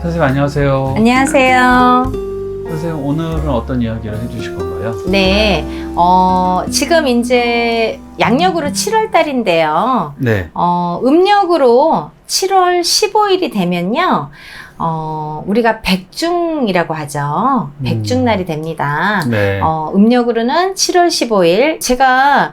선생님 안녕하세요. 안녕하세요. 선생님 오늘은 어떤 이야기를 해주실 건가요? 네, 지금 이제 양력으로 7월 달인데요. 네. 음력으로 7월 15일이 되면요. 우리가 백중이라고 하죠. 백중날이 됩니다. 네. 음력으로는 7월 15일. 제가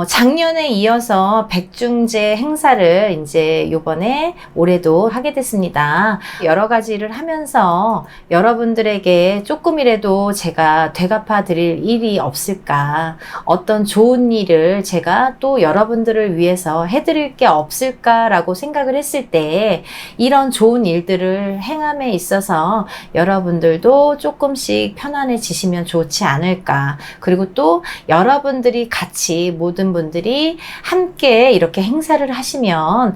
작년에 이어서 백중제 행사를 이제 요번에 올해도 하게 됐습니다. 여러 가지를 하면서 여러분들에게 조금이라도 제가 되갚아 드릴 일이 없을까, 어떤 좋은 일을 제가 또 여러분들을 위해서 해드릴 게 없을까라고 생각을 했을 때 이런 좋은 일들을 행함에 있어서 여러분들도 조금씩 편안해지시면 좋지 않을까. 그리고 또 여러분들이 같이 모든 분들이 함께 이렇게 행사를 하시면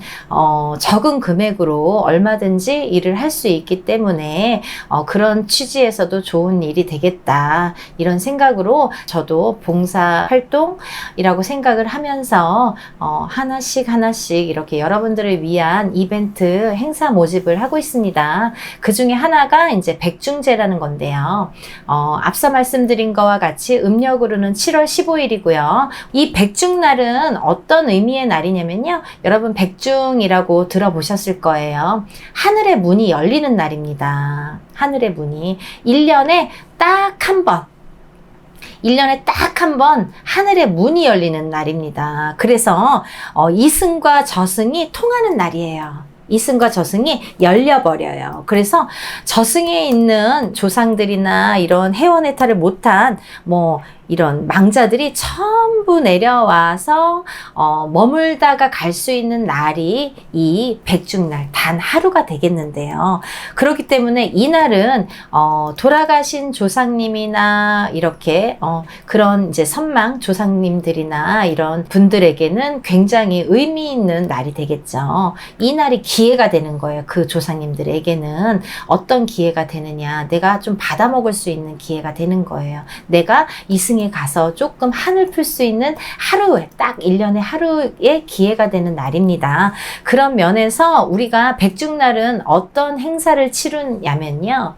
적은 금액으로 얼마든지 일을 할 수 있기 때문에 그런 취지에서도 좋은 일이 되겠다 이런 생각으로 저도 봉사활동이라고 생각을 하면서 하나씩 이렇게 여러분들을 위한 이벤트 행사 모집을 하고 있습니다. 그 중에 하나가 이제 백중제라는 건데요. 앞서 말씀드린 거와 같이 음력으로는 7월 15일이고요. 이 백중날은 어떤 의미의 날이냐면요. 여러분 백중이라고 들어보셨을 거예요. 하늘의 문이 열리는 날입니다. 하늘의 문이 1년에 딱 한 번. 1년에 딱 한 번 하늘의 문이 열리는 날입니다. 그래서 이승과 저승이 통하는 날이에요. 이승과 저승이 열려버려요. 그래서 저승에 있는 조상들이나 이런 해원해탈을 못한 이런 망자들이 전부 내려와서 머물다가 갈 수 있는 날이 이 백중날 단 하루가 되겠는데요. 그렇기 때문에 이 날은 돌아가신 조상님이나 이렇게 그런 이제 선망 조상님들이나 이런 분들에게는 굉장히 의미 있는 날이 되겠죠. 이 날이 기회가 되는 거예요. 그 조상님들에게는 어떤 기회가 되느냐, 내가 좀 받아먹을 수 있는 기회가 되는 거예요. 내가 이승 가서 조금 한을 풀 수 있는 하루에 딱 1년에 하루의 기회가 되는 날입니다. 그런 면에서 우리가 백중날은 어떤 행사를 치르냐면요.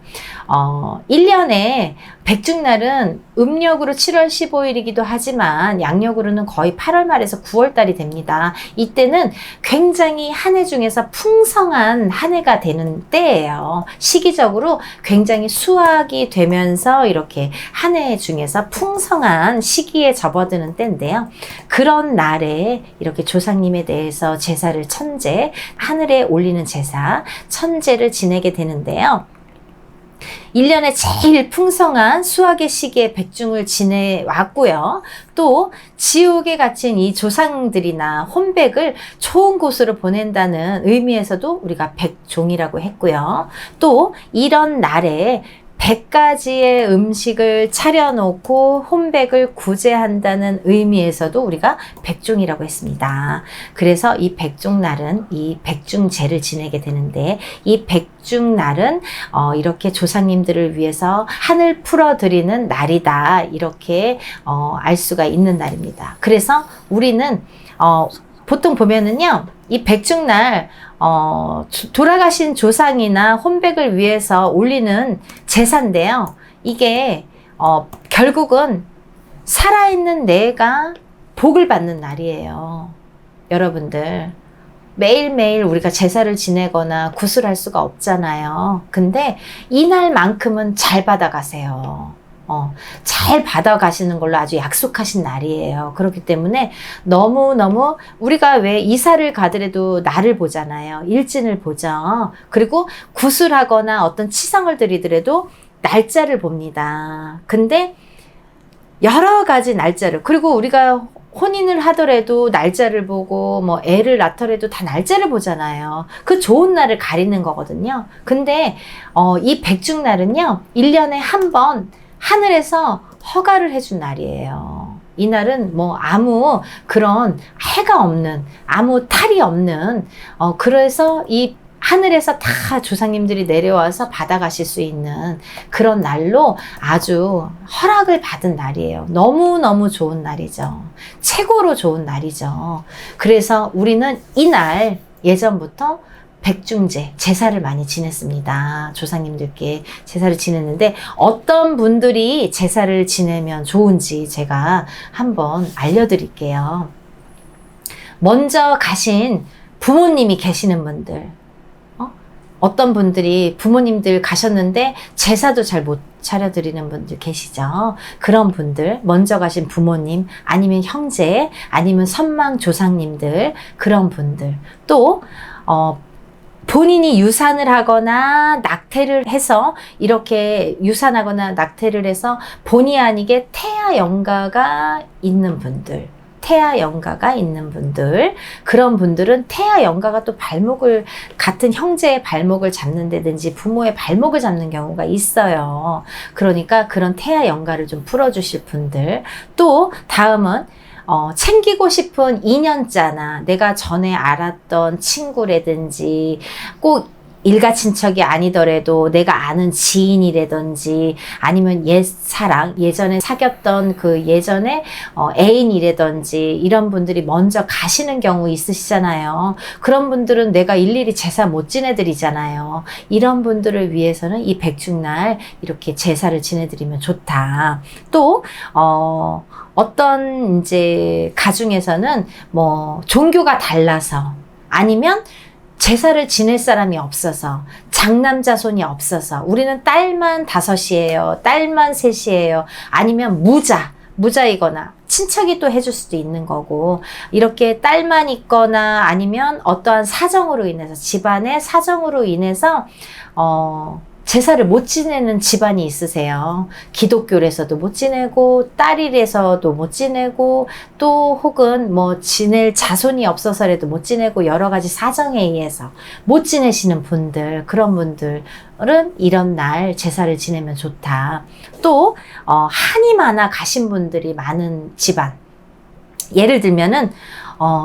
1년에 백중날은 음력으로 7월 15일이기도 하지만 양력으로는 거의 8월 말에서 9월 달이 됩니다. 이때는 굉장히 한 해 중에서 풍성한 한 해가 되는 때예요. 시기적으로 굉장히 수확이 되면서 이렇게 한 해 중에서 풍성한 시기에 접어드는 때인데요. 그런 날에 이렇게 조상님에 대해서 제사를 하늘에 올리는 제사, 천제를 지내게 되는데요. 1년에 제일 풍성한 수확의 시기에 백중을 지내왔고요. 또 지옥에 갇힌 이 조상들이나 혼백을 좋은 곳으로 보낸다는 의미에서도 우리가 백종이라고 했고요. 또 이런 날에 100가지의 음식을 차려놓고 혼백을 구제한다는 의미에서도 우리가 백중이라고 했습니다. 그래서 이 백중날은 이 백중제를 지내게 되는데 이 백중날은 이렇게 조상님들을 위해서 한을 풀어드리는 날이다. 이렇게 알 수가 있는 날입니다. 그래서 우리는 보통 보면은요. 이 백중날 돌아가신 조상이나 혼백을 위해서 올리는 제사인데요. 이게 결국은 살아있는 내가 복을 받는 날이에요. 여러분들 매일매일 우리가 제사를 지내거나 구슬할 수가 없잖아요. 근데 이날만큼은 잘 받아가세요. 잘 받아가시는 걸로 아주 약속하신 날이에요. 그렇기 때문에 너무너무 우리가 왜 이사를 가더라도 날을 보잖아요. 일진을 보죠. 그리고 구슬하거나 어떤 치성을 드리더라도 날짜를 봅니다. 근데 여러 가지 날짜를, 그리고 우리가 혼인을 하더라도 날짜를 보고 애를 낳더라도 다 날짜를 보잖아요. 그 좋은 날을 가리는 거거든요. 근데 이 백중날은요. 1년에 한 번 하늘에서 허가를 해준 날이에요. 이날은 아무 그런 해가 없는, 아무 탈이 없는, 그래서 이 하늘에서 다 조상님들이 내려와서 받아가실 수 있는 그런 날로 아주 허락을 받은 날이에요. 너무너무 좋은 날이죠. 최고로 좋은 날이죠. 그래서 우리는 이날 예전부터 백중제, 제사를 많이 지냈습니다. 조상님들께 제사를 지냈는데 어떤 분들이 제사를 지내면 좋은지 제가 한번 알려드릴게요. 먼저 가신 부모님이 계시는 분들, 어떤 분들이 부모님들 가셨는데 제사도 잘 못 차려드리는 분들 계시죠. 그런 분들, 먼저 가신 부모님, 아니면 형제, 아니면 선망 조상님들, 그런 분들. 또 본인이 유산을 하거나 낙태를 해서 이렇게 유산하거나 낙태를 해서 본의 아니게 태아 영가가 있는 분들, 태아 영가가 있는 분들, 그런 분들은 태아 영가가 또 발목을, 같은 형제의 발목을 잡는다든지 부모의 발목을 잡는 경우가 있어요. 그러니까 그런 태아 영가를 좀 풀어주실 분들. 또 다음은 챙기고 싶은 인연자나 내가 전에 알았던 친구라든지 꼭 일가 친척이 아니더라도 내가 아는 지인이라든지 아니면 옛 사랑, 예전에 사귀었던 그 예전에 애인이라든지 이런 분들이 먼저 가시는 경우 있으시잖아요. 그런 분들은 내가 일일이 제사 못 지내드리잖아요. 이런 분들을 위해서는 이 백중날 이렇게 제사를 지내드리면 좋다. 또 어떤 이제 가중에서는 뭐 종교가 달라서 아니면 제사를 지낼 사람이 없어서, 장남자손이 없어서, 우리는 딸만 5이에요, 딸만 3이에요, 아니면 무자이거나 친척이 또 해줄 수도 있는 거고, 이렇게 딸만 있거나 아니면 어떠한 사정으로 인해서, 집안의 사정으로 인해서 제사를 못 지내는 집안이 있으세요. 기독교에서도 못 지내고 딸이라서도 못 지내고 또 혹은 뭐 지낼 자손이 없어서라도 못 지내고 여러 가지 사정에 의해서 못 지내시는 분들, 그런 분들은 이런 날 제사를 지내면 좋다. 또 한이 많아 가신 분들이 많은 집안, 예를 들면은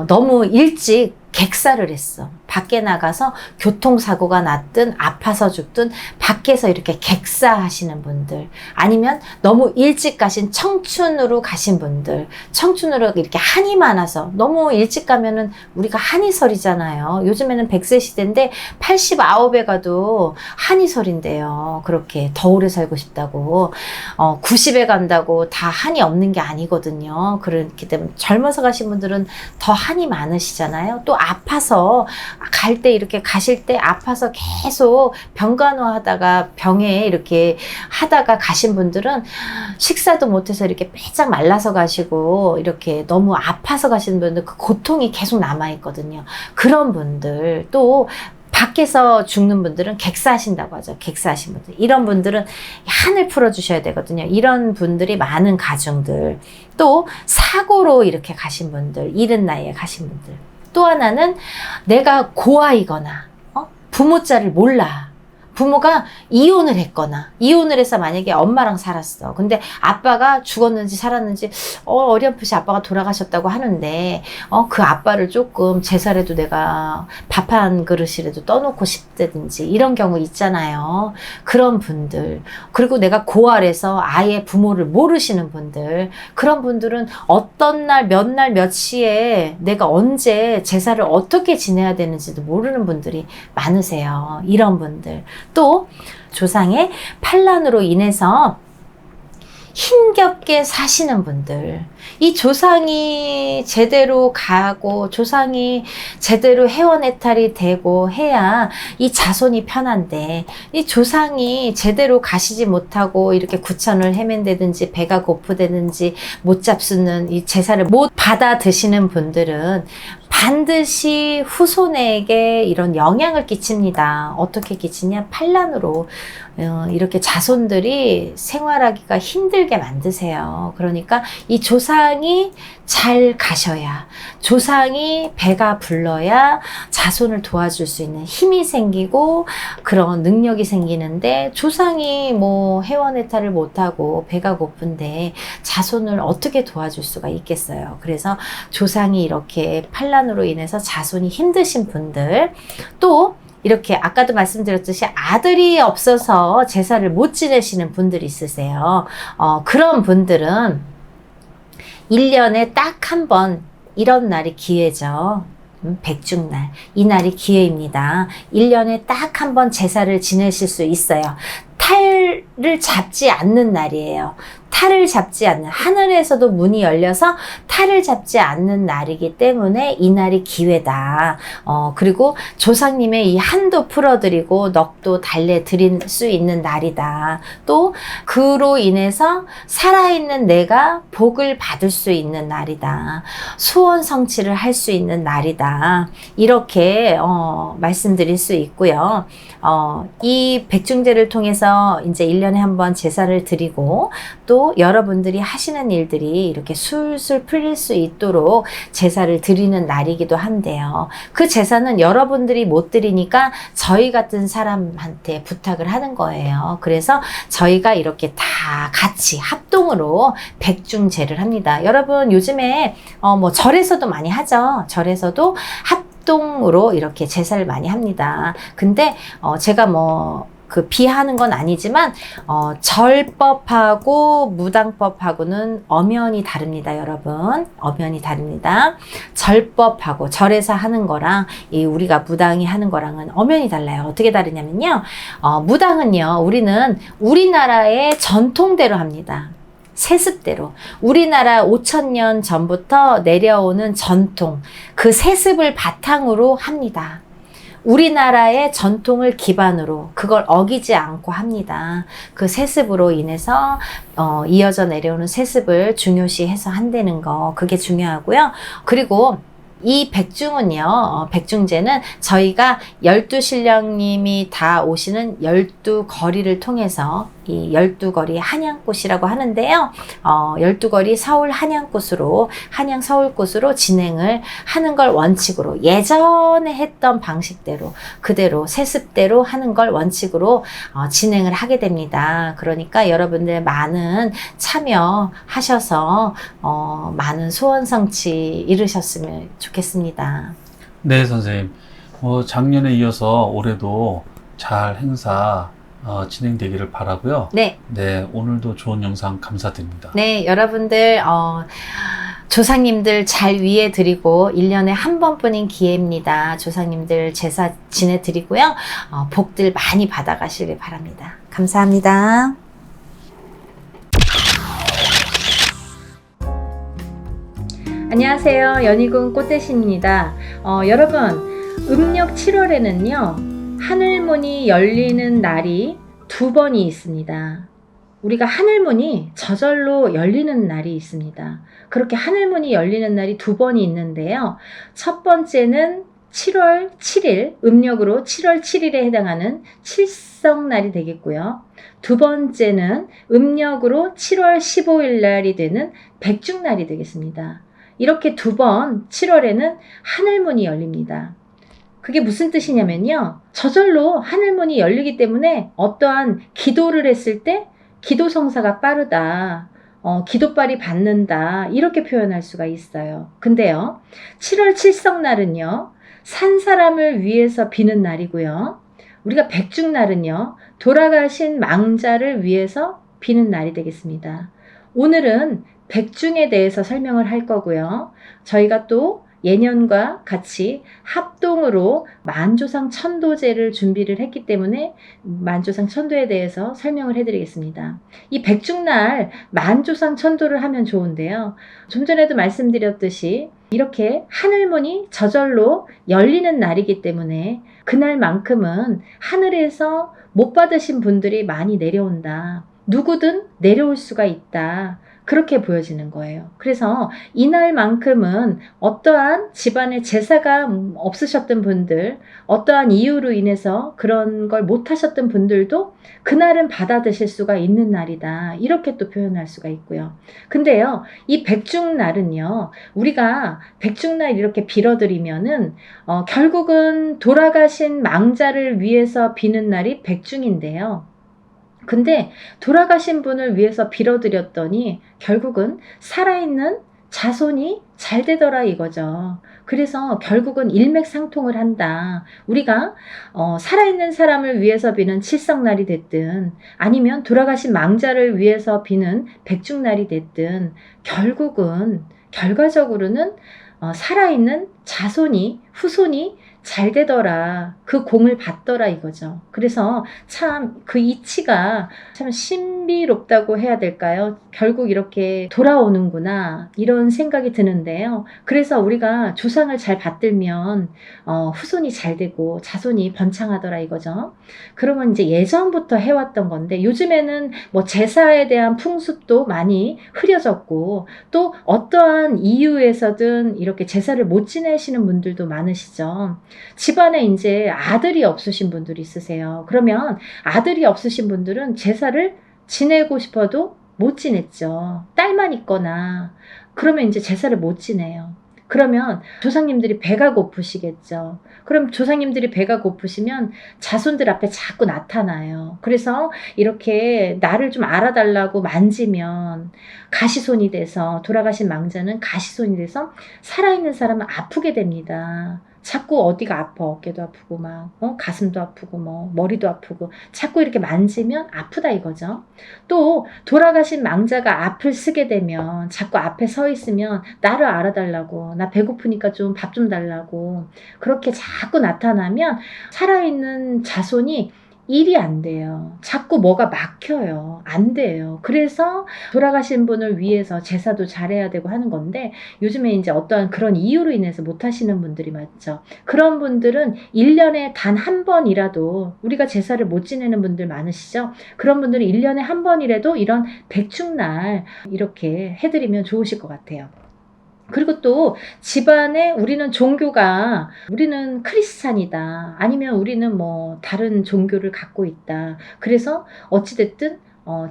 너무 일찍 객사를 했어. 밖에 나가서 교통사고가 났든 아파서 죽든 밖에서 이렇게 객사하시는 분들, 아니면 너무 일찍 가신 청춘으로 가신 분들, 청춘으로 이렇게 한이 많아서 너무 일찍 가면은 우리가 한이설이잖아요. 요즘에는 100세 시대인데 89에 가도 한이설인데요. 그렇게 더 오래 살고 싶다고 90에 간다고 다 한이 없는 게 아니거든요. 그렇기 때문에 젊어서 가신 분들은 더 한이 많으시잖아요. 또 아파서 갈 때 이렇게 가실 때 아파서 계속 병간호하다가 병에 이렇게 하다가 가신 분들은 식사도 못해서 이렇게 빼짝 말라서 가시고 이렇게 너무 아파서 가시는 분들, 그 고통이 계속 남아있거든요. 그런 분들, 또 밖에서 죽는 분들은 객사하신다고 하죠. 객사하신 분들. 이런 분들은 한을 풀어주셔야 되거든요. 이런 분들이 많은 가중들. 또 사고로 이렇게 가신 분들, 이른 나이에 가신 분들. 또 하나는 내가 고아이거나 부모 자를 몰라. 부모가 이혼을 했거나, 이혼을 해서 만약에 엄마랑 살았어. 근데 아빠가 죽었는지 살았는지 어렴풋이 아빠가 돌아가셨다고 하는데 그 아빠를 조금 제사라도 내가 밥 한 그릇이라도 떠놓고 싶다든지 이런 경우 있잖아요. 그런 분들, 그리고 내가 고아라서 아예 부모를 모르시는 분들, 그런 분들은 어떤 날 몇 시에 내가 언제 제사를 어떻게 지내야 되는지도 모르는 분들이 많으세요. 이런 분들. 또 조상의 판란으로 인해서 힘겹게 사시는 분들, 이 조상이 제대로 가고 조상이 제대로 해원해탈이 되고 해야 이 자손이 편한데, 이 조상이 제대로 가시지 못하고 이렇게 구천을 헤맨다든지 배가 고프다든지 못 잡수는 이 제사를 못 받아 드시는 분들은 반드시 후손에게 이런 영향을 끼칩니다. 어떻게 끼치냐? 판란으로 이렇게 자손들이 생활하기가 힘들게 만드세요. 그러니까 이 조상이 잘 가셔야, 조상이 배가 불러야 자손을 도와줄 수 있는 힘이 생기고 그런 능력이 생기는데, 조상이 뭐 해원해탈을 못하고 배가 고픈데 자손을 어떻게 도와줄 수가 있겠어요. 그래서 조상이 이렇게 판란으로 인해서 자손이 힘드신 분들, 또 이렇게 아까도 말씀드렸듯이 아들이 없어서 제사를 못 지내시는 분들이 있으세요. 그런 분들은 1년에 딱 한 번 이런 날이 기회죠. 백중날, 이 날이 기회입니다. 1년에 딱 한 번 제사를 지내실 수 있어요. 탈을 잡지 않는 날이에요. 탈을 잡지 않는, 하늘에서도 문이 열려서 탈을 잡지 않는 날이기 때문에 이 날이 기회다. 그리고 조상님의 이 한도 풀어드리고 넋도 달래드릴 수 있는 날이다. 또 그로 인해서 살아있는 내가 복을 받을 수 있는 날이다. 소원 성취를 할 수 있는 날이다. 이렇게 말씀드릴 수 있고요. 이 백중제를 통해서 이제 1년에 한 번 제사를 드리고 또 여러분들이 하시는 일들이 이렇게 술술 풀릴 수 있도록 제사를 드리는 날이기도 한데요. 그 제사는 여러분들이 못 드리니까 저희 같은 사람한테 부탁을 하는 거예요. 그래서 저희가 이렇게 다 같이 합동으로 백중제를 합니다. 여러분 요즘에 뭐 절에서도 많이 하죠. 절에서도 합동으로 이렇게 제사를 많이 합니다. 근데 제가 비하는 건 아니지만 절법하고 무당법하고는 엄연히 다릅니다, 여러분. 엄연히 다릅니다. 절법하고 절에서 하는 거랑 우리가 무당이 하는 거랑은 엄연히 달라요. 어떻게 다르냐면요. 무당은요, 우리는 우리나라의 전통대로 합니다. 세습대로. 우리나라 5,000년 전부터 내려오는 전통, 그 세습을 바탕으로 합니다. 우리나라의 전통을 기반으로 그걸 어기지 않고 합니다. 그 세습으로 인해서 이어져 내려오는 세습을 중요시해서 한다는 거, 그게 중요하고요. 그리고 이 백중은요, 백중제는 저희가 12신령님이 다 오시는 12거리를 통해서 이 12거리 한양꽃이라고 하는데요. 12거리 서울 한양꽃으로, 한양 서울꽃으로 진행을 하는 걸 원칙으로, 예전에 했던 방식대로, 그대로, 세습대로 하는 걸 원칙으로 진행을 하게 됩니다. 그러니까 여러분들 많은 참여하셔서 많은 소원 성취 이루셨으면 좋겠습니다. 네, 선생님. 작년에 이어서 올해도 잘 행사 진행되기를 바라고요. 네. 네, 오늘도 좋은 영상 감사드립니다. 네, 여러분들 조상님들 잘 위해드리고 1년에 한 번뿐인 기회입니다. 조상님들 제사 지내드리고요. 복들 많이 받아가시길 바랍니다. 감사합니다. 안녕하세요. 연희군 꽃대신입니다. 여러분, 음력 7월에는요. 하늘문이 열리는 날이 2번이 있습니다. 우리가 하늘문이 저절로 열리는 날이 있습니다. 그렇게 하늘문이 열리는 날이 2번이 있는데요. 첫 번째는 7월 7일, 음력으로 7월 7일에 해당하는 칠성날이 되겠고요. 두 번째는 음력으로 7월 15일 날이 되는 백중날이 되겠습니다. 이렇게 2번 7월에는 하늘문이 열립니다. 그게 무슨 뜻이냐면요. 저절로 하늘문이 열리기 때문에 어떠한 기도를 했을 때 기도 성사가 빠르다. 기도빨이 받는다. 이렇게 표현할 수가 있어요. 근데요. 7월 칠성날은요. 산 사람을 위해서 비는 날이고요. 우리가 백중날은요. 돌아가신 망자를 위해서 비는 날이 되겠습니다. 오늘은 백중에 대해서 설명을 할 거고요. 저희가 또 예년과 같이 합동으로 만조상 천도제를 준비를 했기 때문에 만조상 천도에 대해서 설명을 해드리겠습니다. 이 백중날 만조상 천도를 하면 좋은데요. 좀 전에도 말씀드렸듯이 이렇게 하늘문이 저절로 열리는 날이기 때문에 그날만큼은 하늘에서 못 받으신 분들이 많이 내려온다. 누구든 내려올 수가 있다. 그렇게 보여지는 거예요. 그래서 이날만큼은 어떠한 집안에 제사가 없으셨던 분들, 어떠한 이유로 인해서 그런 걸 못하셨던 분들도 그날은 받아 드실 수가 있는 날이다. 이렇게 또 표현할 수가 있고요. 근데요, 이 백중날은요, 우리가 백중날 이렇게 빌어드리면은 결국은 돌아가신 망자를 위해서 비는 날이 백중인데요. 근데 돌아가신 분을 위해서 빌어드렸더니 결국은 살아있는 자손이 잘 되더라 이거죠. 그래서 결국은 일맥상통을 한다. 우리가 살아있는 사람을 위해서 비는 칠성날이 됐든 아니면 돌아가신 망자를 위해서 비는 백중날이 됐든 결국은 결과적으로는 살아있는 자손이, 후손이 잘 되더라. 그 공을 받더라 이거죠. 그래서 참 그 이치가 참 신비롭다고 해야 될까요? 결국 이렇게 돌아오는구나 이런 생각이 드는데요. 그래서 우리가 조상을 잘 받들면 후손이 잘 되고 자손이 번창하더라 이거죠. 그러면 이제 예전부터 해왔던 건데 요즘에는 뭐 제사에 대한 풍습도 많이 흐려졌고 또 어떠한 이유에서든 이렇게 제사를 못 지내시는 분들도 많으시죠. 집안에 이제 아들이 없으신 분들이 있으세요. 그러면 아들이 없으신 분들은 제사를 지내고 싶어도 못 지냈죠. 딸만 있거나 그러면 이제 제사를 못 지내요. 그러면 조상님들이 배가 고프시겠죠. 그럼 조상님들이 배가 고프시면 자손들 앞에 자꾸 나타나요. 그래서 이렇게 나를 좀 알아달라고 만지면 가시손이 돼서 돌아가신 망자는 가시손이 돼서 살아있는 사람은 아프게 됩니다. 자꾸 어디가 아파. 어깨도 아프고 막 가슴도 아프고 뭐 머리도 아프고 자꾸 이렇게 만지면 아프다 이거죠. 또 돌아가신 망자가 앞을 쓰게 되면 자꾸 앞에 서 있으면 나를 알아달라고 나 배고프니까 좀 밥 좀 달라고 그렇게 자꾸 나타나면 살아있는 자손이 일이 안 돼요. 자꾸 뭐가 막혀요. 안 돼요. 그래서 돌아가신 분을 위해서 제사도 잘해야 되고 하는 건데 요즘에 이제 어떠한 그런 이유로 인해서 못 하시는 분들이 많죠. 그런 분들은 1년에 단 한 번이라도 우리가 제사를 못 지내는 분들 많으시죠. 그런 분들은 1년에 한 번이라도 이런 백중날 이렇게 해드리면 좋으실 것 같아요. 그리고 또 집안에 우리는 종교가 우리는 크리스찬이다 아니면 우리는 뭐 다른 종교를 갖고 있다 그래서 어찌됐든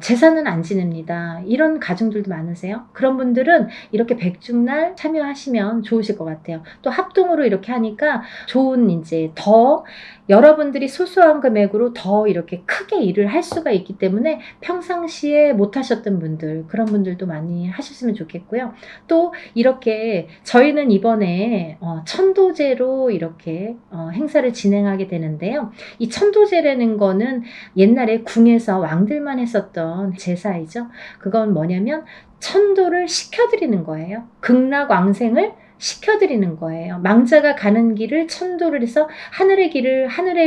제사는 안 지냅니다 이런 가정들도 많으세요. 그런 분들은 이렇게 백중날 참여하시면 좋으실 것 같아요. 또 합동으로 이렇게 하니까 좋은 이제 더 여러분들이 소소한 금액으로 더 이렇게 크게 일을 할 수가 있기 때문에 평상시에 못 하셨던 분들 그런 분들도 많이 하셨으면 좋겠고요. 또 이렇게 저희는 이번에 천도제로 이렇게 행사를 진행하게 되는데요. 이 천도제라는 거는 옛날에 궁에서 왕들만 했었던 제사이죠. 그건 뭐냐면 천도를 시켜드리는 거예요. 극락왕생을 시켜드리는 거예요. 망자가 가는 길을 천도를 해서 하늘의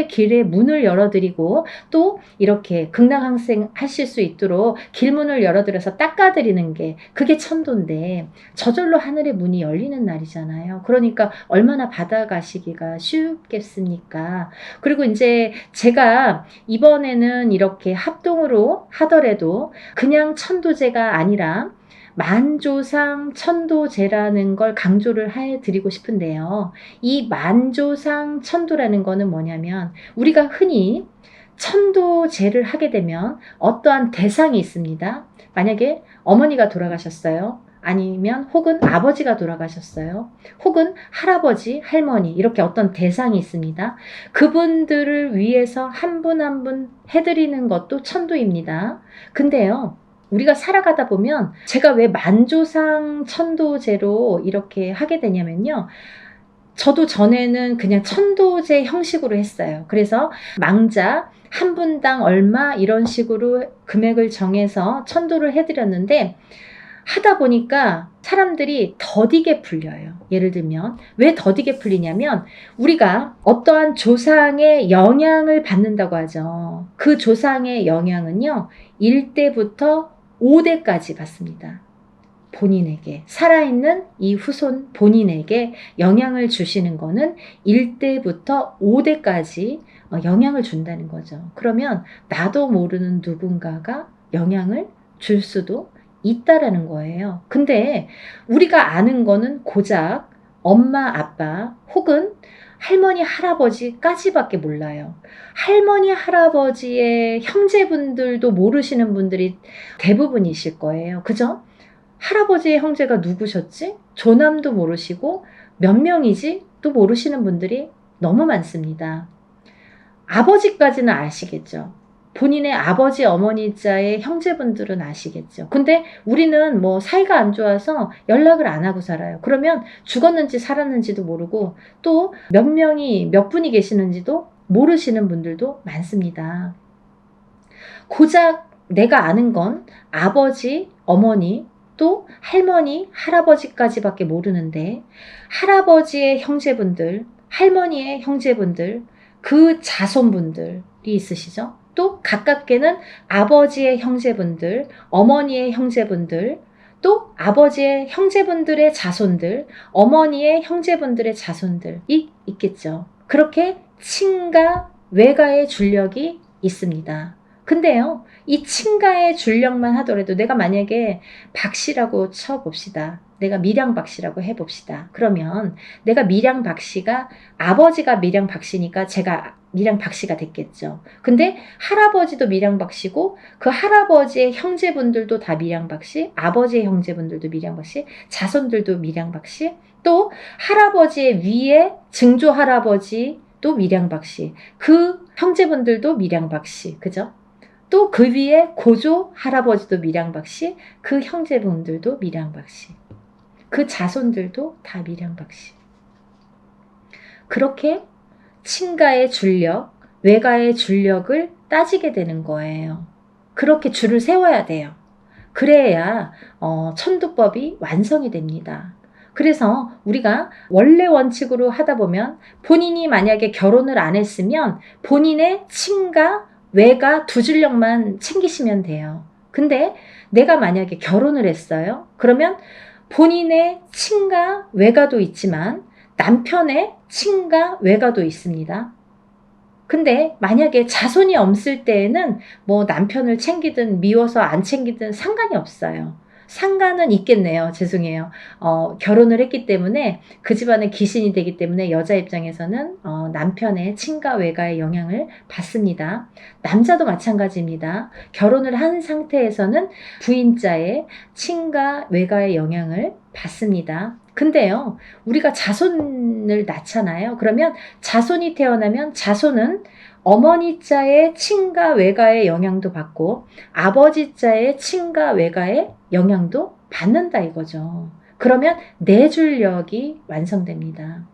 길에 문을 열어드리고 또 이렇게 극락항생 하실 수 있도록 길문을 열어드려서 닦아드리는 게 그게 천도인데 저절로 하늘의 문이 열리는 날이잖아요. 그러니까 얼마나 받아가시기가 쉽겠습니까? 그리고 이제 제가 이번에는 이렇게 합동으로 하더라도 그냥 천도제가 아니라 만조상 천도제라는 걸 강조를 해드리고 싶은데요. 이 만조상 천도라는 거는 뭐냐면 우리가 흔히 천도제를 하게 되면 어떠한 대상이 있습니다. 만약에 어머니가 돌아가셨어요. 아니면 혹은 아버지가 돌아가셨어요. 혹은 할아버지, 할머니 이렇게 어떤 대상이 있습니다. 그분들을 위해서 한 분 한 분 해드리는 것도 천도입니다. 근데요. 우리가 살아가다 보면 제가 왜 만조상 천도제로 이렇게 하게 되냐면요. 저도 전에는 그냥 천도제 형식으로 했어요. 그래서 망자 한 분당 얼마 이런 식으로 금액을 정해서 천도를 해드렸는데 하다 보니까 사람들이 더디게 풀려요. 예를 들면 왜 더디게 풀리냐면 우리가 어떠한 조상의 영향을 받는다고 하죠. 그 조상의 영향은요. 1대부터 5대까지 받습니다. 본인에게 살아있는 이 후손 본인에게 영향을 주시는 거는 1대부터 5대까지 영향을 준다는 거죠. 그러면 나도 모르는 누군가가 영향을 줄 수도 있다라는 거예요. 근데 우리가 아는 거는 고작 엄마, 아빠 혹은 할머니, 할아버지까지밖에 몰라요. 할머니, 할아버지의 형제분들도 모르시는 분들이 대부분이실 거예요. 그죠? 할아버지의 형제가 누구셨지? 조남도 모르시고 몇 명이지? 또 모르시는 분들이 너무 많습니다. 아버지까지는 아시겠죠. 본인의 아버지, 어머니자의 형제분들은 아시겠죠. 근데 우리는 뭐 사이가 안 좋아서 연락을 안 하고 살아요. 그러면 죽었는지 살았는지도 모르고 또 몇 분이 계시는지도 모르시는 분들도 많습니다. 고작 내가 아는 건 아버지, 어머니, 또 할머니, 할아버지까지밖에 모르는데 할아버지의 형제분들, 할머니의 형제분들, 그 자손분들이 있으시죠? 또 가깝게는 아버지의 형제분들, 어머니의 형제분들, 또 아버지의 형제분들의 자손들, 어머니의 형제분들의 자손들이 있겠죠. 그렇게 친가, 외가의 줄력이 있습니다. 근데요, 이 친가의 줄력만 하더라도 내가 만약에 박씨라고 쳐봅시다. 내가 밀양 박씨라고 해봅시다. 그러면 내가 밀양 박씨가 아버지가 밀양 박씨니까 제가 밀양 박씨가 됐겠죠. 근데 할아버지도 밀양 박씨고 그 할아버지의 형제분들도 다 밀양 박씨, 아버지의 형제분들도 밀양 박씨, 자손들도 밀양 박씨, 또 할아버지의 위에 증조 할아버지도 밀양 박씨, 그 형제분들도 밀양 박씨, 그죠? 또 그 위에 고조 할아버지도 밀양박씨, 그 형제분들도 밀양박씨, 그 자손들도 다 밀양박씨. 그렇게 친가의 줄력, 외가의 줄력을 따지게 되는 거예요. 그렇게 줄을 세워야 돼요. 그래야 천도법이 완성이 됩니다. 그래서 우리가 원래 원칙으로 하다 보면 본인이 만약에 결혼을 안 했으면 본인의 친가, 외가 두 줄력만 챙기시면 돼요. 근데 내가 만약에 결혼을 했어요. 그러면 본인의 친가, 외가도 있지만 남편의 친가, 외가도 있습니다. 근데 만약에 자손이 없을 때에는 뭐 남편을 챙기든 미워서 안 챙기든 상관이 없어요. 상관은 있겠네요. 죄송해요. 결혼을 했기 때문에 그 집안의 귀신이 되기 때문에 여자 입장에서는 남편의 친가 외가의 영향을 받습니다. 남자도 마찬가지입니다. 결혼을 한 상태에서는 부인자의 친가 외가의 영향을 받습니다. 근데요, 우리가 자손을 낳잖아요. 그러면 자손이 태어나면 자손은 어머니 자의 친가 외가의 영향도 받고 아버지 자의 친가 외가의 영향도 받는다 이거죠. 그러면 내줄력이 완성됩니다.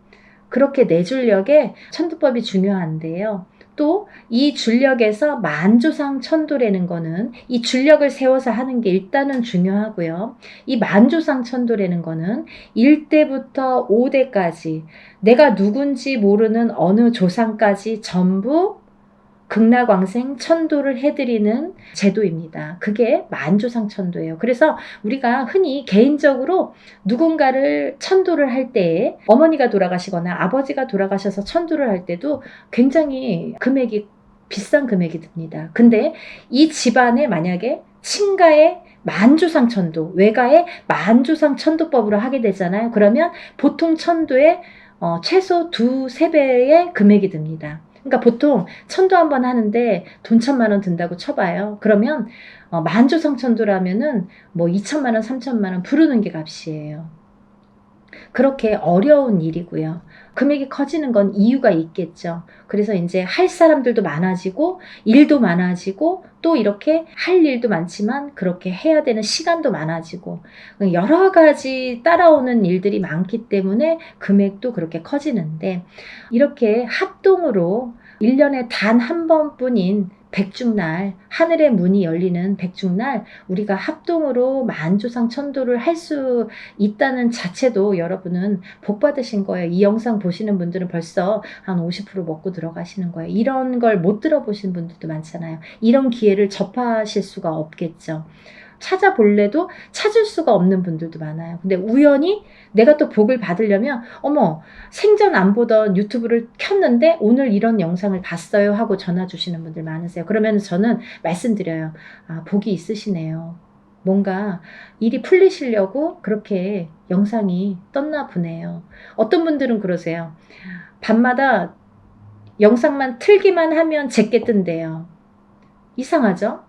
그렇게 내줄력에 천도법이 중요한데요. 또 이 줄력에서 만조상 천도라는 거는 이 줄력을 세워서 하는 게 일단은 중요하고요. 이 만조상 천도라는 거는 1대부터 5대까지 내가 누군지 모르는 어느 조상까지 전부 극락왕생 천도를 해드리는 제도입니다. 그게 만조상 천도예요. 그래서 우리가 흔히 개인적으로 누군가를 천도를 할 때에 어머니가 돌아가시거나 아버지가 돌아가셔서 천도를 할 때도 굉장히 금액이 비싼 금액이 듭니다. 근데 이 집안에 만약에 친가의 만조상 천도, 외가의 만조상 천도법으로 하게 되잖아요. 그러면 보통 천도에 최소 2~3배의 금액이 듭니다. 그러니까 보통 천도 한 번 하는데 돈 1,000만 원 든다고 쳐봐요. 그러면 만조상 천도라면은 뭐 2,000만 원, 3,000만 원 부르는 게 값이에요. 그렇게 어려운 일이고요. 금액이 커지는 건 이유가 있겠죠. 그래서 이제 할 사람들도 많아지고 일도 많아지고 또 이렇게 할 일도 많지만 그렇게 해야 되는 시간도 많아지고 여러 가지 따라오는 일들이 많기 때문에 금액도 그렇게 커지는데 이렇게 합동으로 1년에 단 한 번뿐인 백중날, 하늘의 문이 열리는 백중날 우리가 합동으로 만조상 천도를 할 수 있다는 자체도 여러분은 복 받으신 거예요. 이 영상 보시는 분들은 벌써 한 50% 먹고 들어가시는 거예요. 이런 걸 못 들어보신 분들도 많잖아요. 이런 기회를 접하실 수가 없겠죠. 찾아볼래도 찾을 수가 없는 분들도 많아요. 근데 우연히 내가 또 복을 받으려면 어머 생전 안 보던 유튜브를 켰는데 오늘 이런 영상을 봤어요 하고 전화 주시는 분들 많으세요. 그러면 저는 말씀드려요. 아, 복이 있으시네요. 뭔가 일이 풀리시려고 그렇게 영상이 떴나 보네요. 어떤 분들은 그러세요. 밤마다 영상만 틀기만 하면 제게 뜬대요. 이상하죠?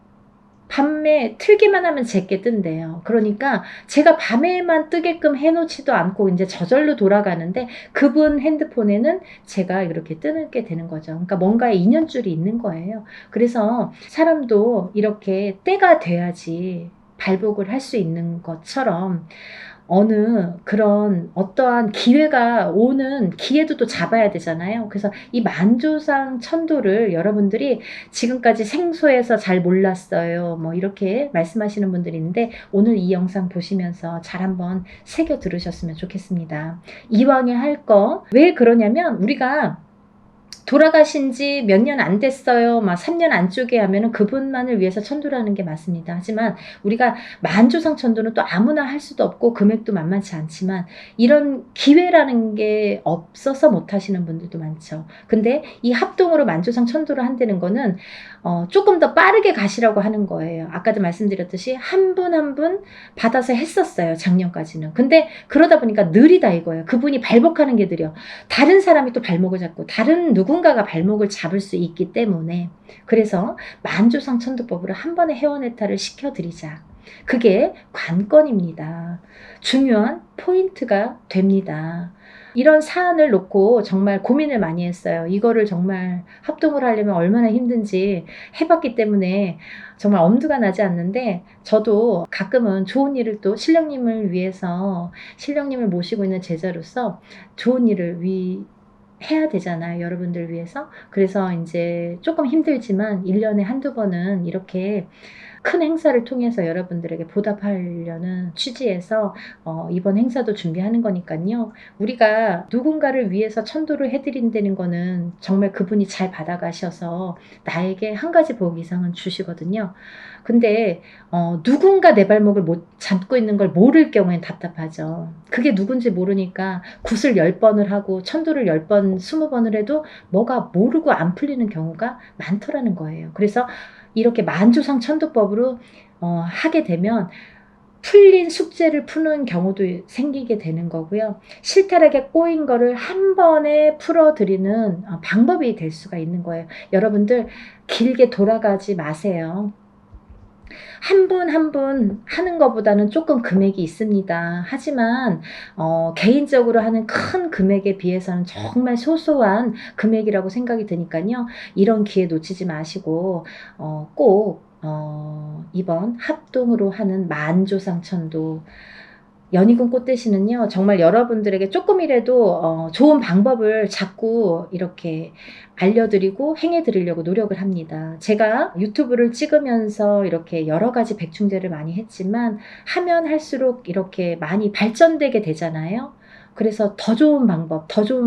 밤에 틀기만 하면 제게 뜬대요. 그러니까 제가 밤에만 뜨게끔 해놓지도 않고 이제 저절로 돌아가는데 그분 핸드폰에는 제가 이렇게 뜨게 되는 거죠. 그러니까 뭔가의 인연줄이 있는 거예요. 그래서 사람도 이렇게 때가 돼야지 발복을 할 수 있는 것처럼 어느 그런 어떠한 기회가 오는 기회도 또 잡아야 되잖아요. 그래서 이 만조상 천도를 여러분들이 지금까지 생소해서 잘 몰랐어요. 뭐 이렇게 말씀하시는 분들이 있는데 오늘 이 영상 보시면서 잘 한번 새겨 들으셨으면 좋겠습니다. 이왕에 할 거 왜 그러냐면 우리가 돌아가신 지 몇 년 안 됐어요. 막 3년 안쪽에 하면은 그분만을 위해서 천도라는 게 맞습니다. 하지만 우리가 만조상 천도는 또 아무나 할 수도 없고 금액도 만만치 않지만 이런 기회라는 게 없어서 못 하시는 분들도 많죠. 근데 이 합동으로 만조상 천도를 한다는 거는 조금 더 빠르게 가시라고 하는 거예요. 아까도 말씀드렸듯이 한 분 한 분 받아서 했었어요. 작년까지는. 근데 그러다 보니까 느리다 이거예요. 그분이 발복하는 게 느려. 다른 사람이 또 발목을 잡고 다른 누군가가 발목을 잡을 수 있기 때문에 그래서 만조상 천도법으로 한 번에 회원해탈을 시켜드리자. 그게 관건입니다. 중요한 포인트가 됩니다. 이런 사안을 놓고 정말 고민을 많이 했어요. 이거를 정말 합동을 하려면 얼마나 힘든지 해봤기 때문에 정말 엄두가 나지 않는데 저도 가끔은 좋은 일을 또 신령님을 위해서 신령님을 모시고 있는 제자로서 좋은 일을 해야 되잖아요. 여러분들 위해서. 그래서 이제 조금 힘들지만 1년에 한두 번은 이렇게 큰 행사를 통해서 여러분들에게 보답하려는 취지에서 이번 행사도 준비하는 거니까요. 우리가 누군가를 위해서 천도를 해드린다는 거는 정말 그분이 잘 받아가셔서 나에게 한 가지 복 이상은 주시거든요. 근데 누군가 내 발목을 못 잡고 있는 걸 모를 경우엔 답답하죠. 그게 누군지 모르니까 굿을 10번을 하고 천도를 10번, 20번을 해도 뭐가 모르고 안 풀리는 경우가 많더라는 거예요. 그래서 이렇게 만조상 천도법으로 하게 되면 풀린 숙제를 푸는 경우도 생기게 되는 거고요. 실타락에 꼬인 거를 한 번에 풀어드리는 방법이 될 수가 있는 거예요. 여러분들 길게 돌아가지 마세요. 한 분 한 분 하는 것보다는 조금 금액이 있습니다. 하지만 개인적으로 하는 큰 금액에 비해서는 정말 소소한 금액이라고 생각이 드니까요. 이런 기회 놓치지 마시고 꼭 이번 합동으로 하는 만조상 천도 연희군 꽃대시는요 정말 여러분들에게 조금이라도 좋은 방법을 자꾸 이렇게 알려드리고 행해드리려고 노력을 합니다. 제가 유튜브를 찍으면서 이렇게 여러 가지 백중제를 많이 했지만 하면 할수록 이렇게 많이 발전되게 되잖아요. 그래서 더 좋은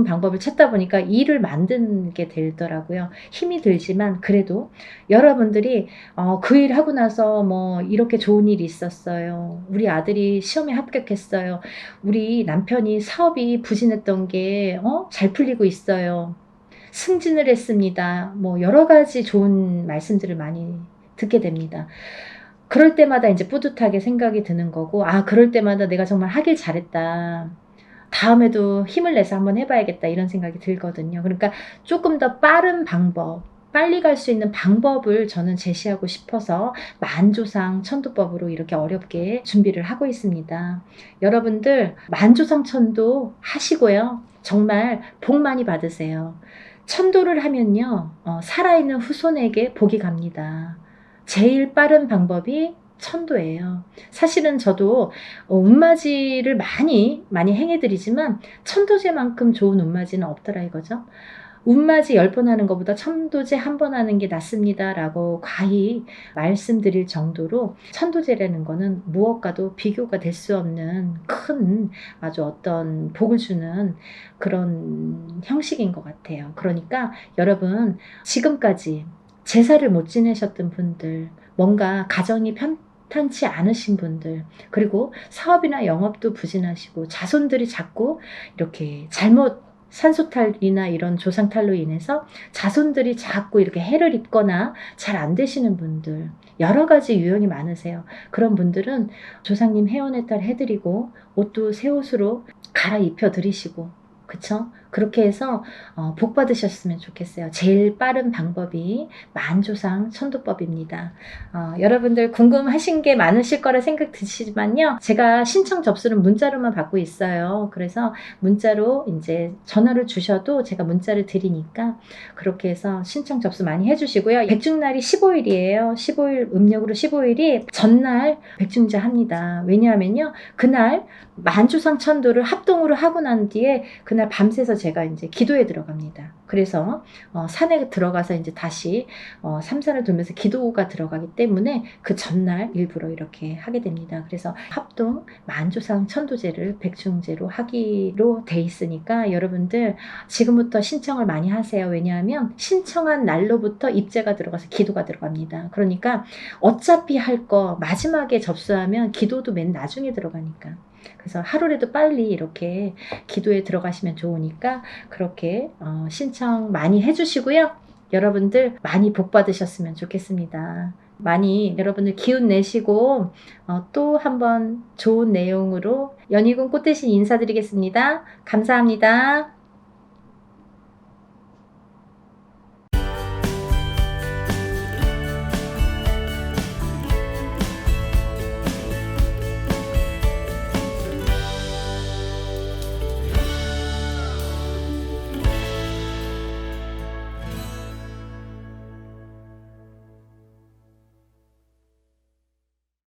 방법을 찾다 보니까 일을 만들게 되더라고요. 힘이 들지만 그래도 여러분들이 그 일 하고 나서 뭐 이렇게 좋은 일이 있었어요. 우리 아들이 시험에 합격했어요. 우리 남편이 사업이 부진했던 게 잘 풀리고 있어요. 승진을 했습니다. 뭐 여러 가지 좋은 말씀들을 많이 듣게 됩니다. 그럴 때마다 이제 뿌듯하게 생각이 드는 거고, 그럴 때마다 내가 정말 하길 잘했다. 다음에도 힘을 내서 한번 해봐야겠다 이런 생각이 들거든요. 그러니까 조금 더 빠른 방법, 빨리 갈 수 있는 방법을 저는 제시하고 싶어서 만조상 천도법으로 이렇게 어렵게 준비를 하고 있습니다. 여러분들 만조상 천도 하시고요. 정말 복 많이 받으세요. 천도를 하면요. 살아있는 후손에게 복이 갑니다. 제일 빠른 방법이 천도예요. 사실은 저도 운맞이를 많이 행해드리지만 천도제만큼 좋은 운맞이는 없더라 이거죠. 운맞이 10번 하는 것보다 천도제 한 번 하는 게 낫습니다 라고 과히 말씀드릴 정도로 천도제라는 거는 무엇과도 비교가 될 수 없는 큰 아주 어떤 복을 주는 그런 형식인 것 같아요. 그러니까 여러분 지금까지 제사를 못 지내셨던 분들, 뭔가 가정이 편탄치 않으신 분들, 그리고 사업이나 영업도 부진하시고 자손들이 자꾸 이렇게 잘못 산소탈이나 이런 조상탈로 인해서 자손들이 자꾸 이렇게 해를 입거나 잘 안 되시는 분들, 여러 가지 유형이 많으세요. 그런 분들은 조상님 회원해탈 해드리고 옷도 새 옷으로 갈아입혀 드리시고, 그쵸? 그렇게 해서 복 받으셨으면 좋겠어요. 제일 빠른 방법이 만조상 천도법입니다. 여러분들 궁금하신 게 많으실 거라 생각 드시지만요. 제가 신청 접수는 문자로만 받고 있어요. 그래서 문자로 이제 전화를 주셔도 제가 문자를 드리니까 그렇게 해서 신청 접수 많이 해주시고요. 백중날이 15일이에요. 15일, 음력으로 15일이 전날 백중제 합니다. 왜냐하면요. 그날 만주상 천도를 합동으로 하고 난 뒤에 그날 밤새서 제가 이제 기도에 들어갑니다. 그래서 산에 들어가서 이제 다시 삼산을 돌면서 기도가 들어가기 때문에 그 전날 일부러 이렇게 하게 됩니다. 그래서 합동 만주상 천도제를 백중제로 하기로 돼 있으니까 여러분들 지금부터 신청을 많이 하세요. 왜냐하면 신청한 날로부터 입제가 들어가서 기도가 들어갑니다. 그러니까 어차피 할 거 마지막에 접수하면 기도도 맨 나중에 들어가니까. 그래서 하루라도 빨리 이렇게 기도에 들어가시면 좋으니까 그렇게 신청 많이 해주시고요. 여러분들 많이 복 받으셨으면 좋겠습니다. 많이 여러분들 기운 내시고 또 한번 좋은 내용으로 연희군 꽃대신 인사드리겠습니다. 감사합니다.